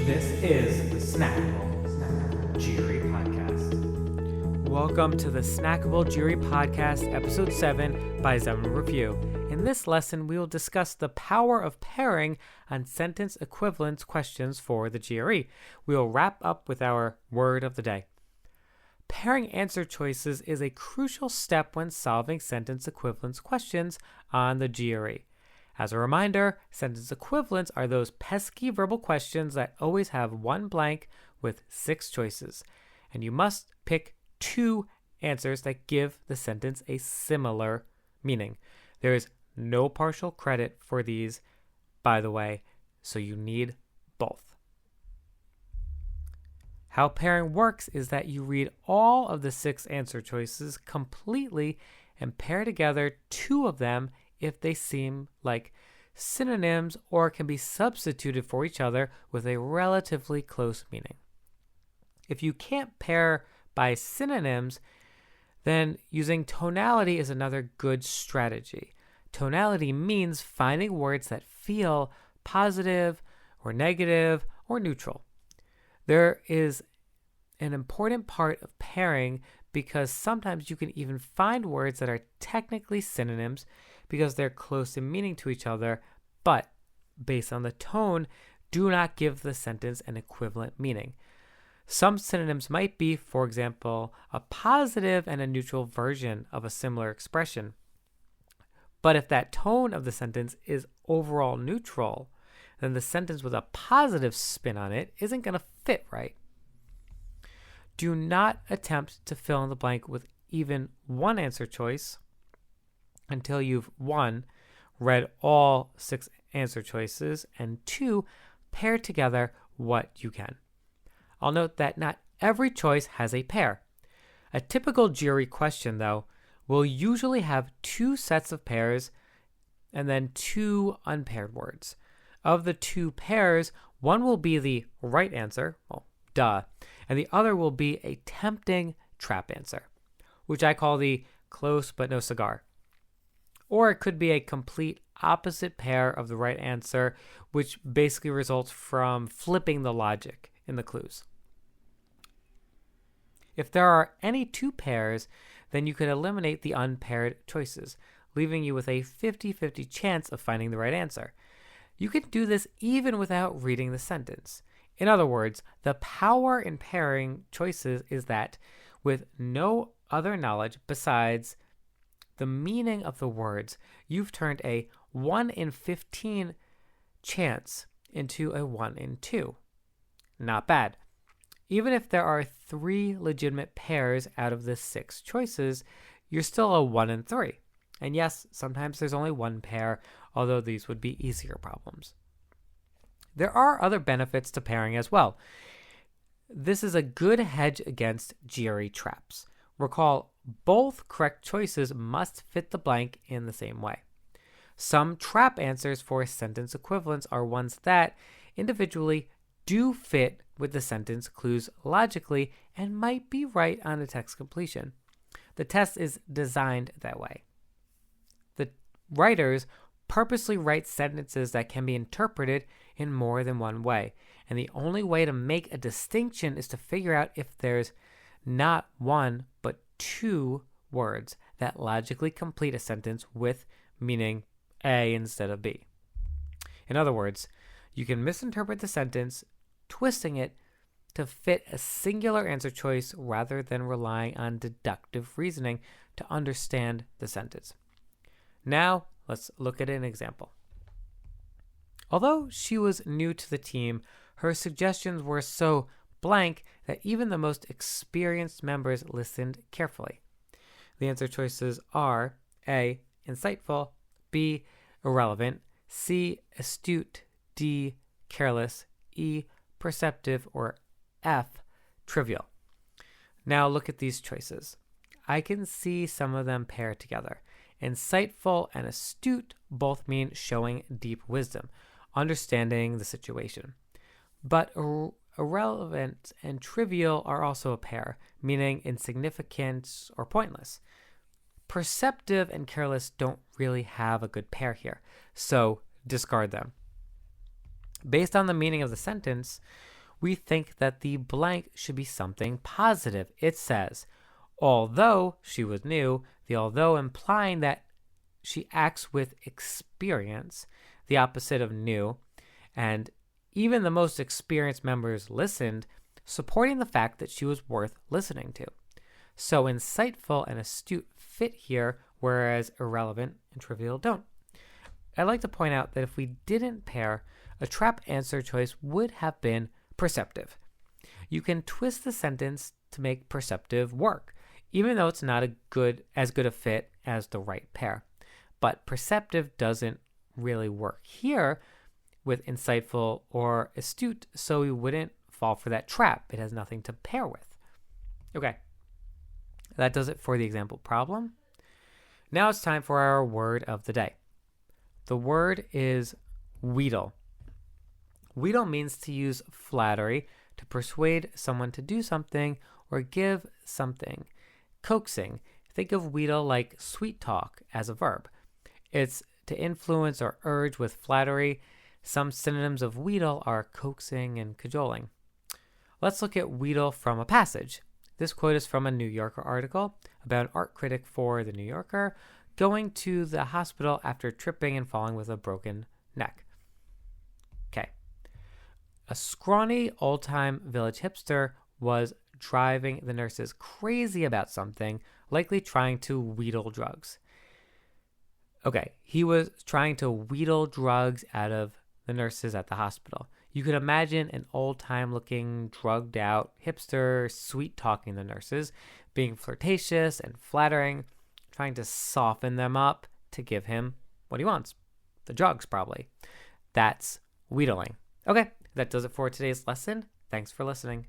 This is the Snackable GRE Podcast. Welcome to the Snackable GRE Podcast, Episode 7 by Zeman Review. In this lesson, we will discuss the power of pairing on sentence equivalence questions for the GRE. We will wrap up with our word of the day. Pairing answer choices is a crucial step when solving sentence equivalence questions on the GRE. As a reminder, sentence equivalents are those pesky verbal questions that always have one blank with 6 choices, and you must pick 2 answers that give the sentence a similar meaning. There is no partial credit for these, by the way, so you need both. How pairing works is that you read all of the 6 answer choices completely and pair together 2 of them if they seem like synonyms or can be substituted for each other with a relatively close meaning. If you can't pair by synonyms, then using tonality is another good strategy. Tonality means finding words that feel positive or negative or neutral. There is an important part of pairing because sometimes you can even find words that are technically synonyms because they're close in meaning to each other, but based on the tone, do not give the sentence an equivalent meaning. Some synonyms might be, for example, a positive and a neutral version of a similar expression. But if that tone of the sentence is overall neutral, then the sentence with a positive spin on it isn't going to fit right. Do not attempt to fill in the blank with even one answer choice until you've 1. Read all 6 answer choices, and 2. Pair together what you can. I'll note that not every choice has a pair. A typical GRE question, though, will usually have 2 sets of pairs and then 2 unpaired words. Of the 2 pairs, one will be the right answer, well, duh, and the other will be a tempting trap answer, which I call the close but no cigar. Or it could be a complete opposite pair of the right answer, which basically results from flipping the logic in the clues. If there are any 2 pairs, then you could eliminate the unpaired choices, leaving you with a 50-50 chance of finding the right answer. You can do this even without reading the sentence. In other words, the power in pairing choices is that with no other knowledge besides the meaning of the words, you've turned a 1 in 15 chance into a 1 in 2. Not bad. Even if there are 3 legitimate pairs out of the 6 choices, you're still a 1 in 3. And yes, sometimes there's only 1 pair, although these would be easier problems. There are other benefits to pairing as well. This is a good hedge against GRE traps. Recall, both correct choices must fit the blank in the same way. Some trap answers for sentence equivalence are ones that individually do fit with the sentence clues logically and might be right on a text completion. The test is designed that way. The writers purposely write sentences that can be interpreted in more than one way, and the only way to make a distinction is to figure out if there's not 1 but 2 words that logically complete a sentence with meaning A instead of B. In other words, you can misinterpret the sentence, twisting it to fit a singular answer choice rather than relying on deductive reasoning to understand the sentence. Now, let's look at an example. Although she was new to the team, her suggestions were so blank that even the most experienced members listened carefully. The answer choices are A, insightful, B, irrelevant, C, astute, D, careless, E, perceptive, or F, trivial. Now look at these choices. I can see some of them pair together. Insightful and astute both mean showing deep wisdom, understanding the situation. But irrelevant and trivial are also a pair, meaning insignificant or pointless. Perceptive and careless don't really have a good pair here, so discard them. Based on the meaning of the sentence, we think that the blank should be something positive. It says, although she was new, the although implying that she acts with experience, the opposite of new, and even the most experienced members listened, supporting the fact that she was worth listening to. So insightful and astute fit here, whereas irrelevant and trivial don't. I'd like to point out that if we didn't pair, a trap answer choice would have been perceptive. You can twist the sentence to make perceptive work, even though it's not as good a fit as the right pair. But perceptive doesn't really work here with insightful or astute, so we wouldn't fall for that trap. It has nothing to pair with. Okay, that does it for the example problem. Now it's time for our word of the day. The word is wheedle. Wheedle means to use flattery to persuade someone to do something or give something. Coaxing. Think of wheedle like sweet talk as a verb. It's to influence or urge with flattery. Some synonyms of wheedle are coaxing and cajoling. Let's look at wheedle from a passage. This quote is from a New Yorker article about an art critic for the New Yorker going to the hospital after tripping and falling with a broken neck. Okay. A scrawny old-time village hipster was driving the nurses crazy about something, likely trying to wheedle drugs. Okay, he was trying to wheedle drugs out of the nurses at the hospital. You could imagine an old-time looking, drugged out hipster sweet-talking the nurses, being flirtatious and flattering, trying to soften them up to give him what he wants. The drugs, probably. That's wheedling. Okay, that does it for today's lesson. Thanks for listening.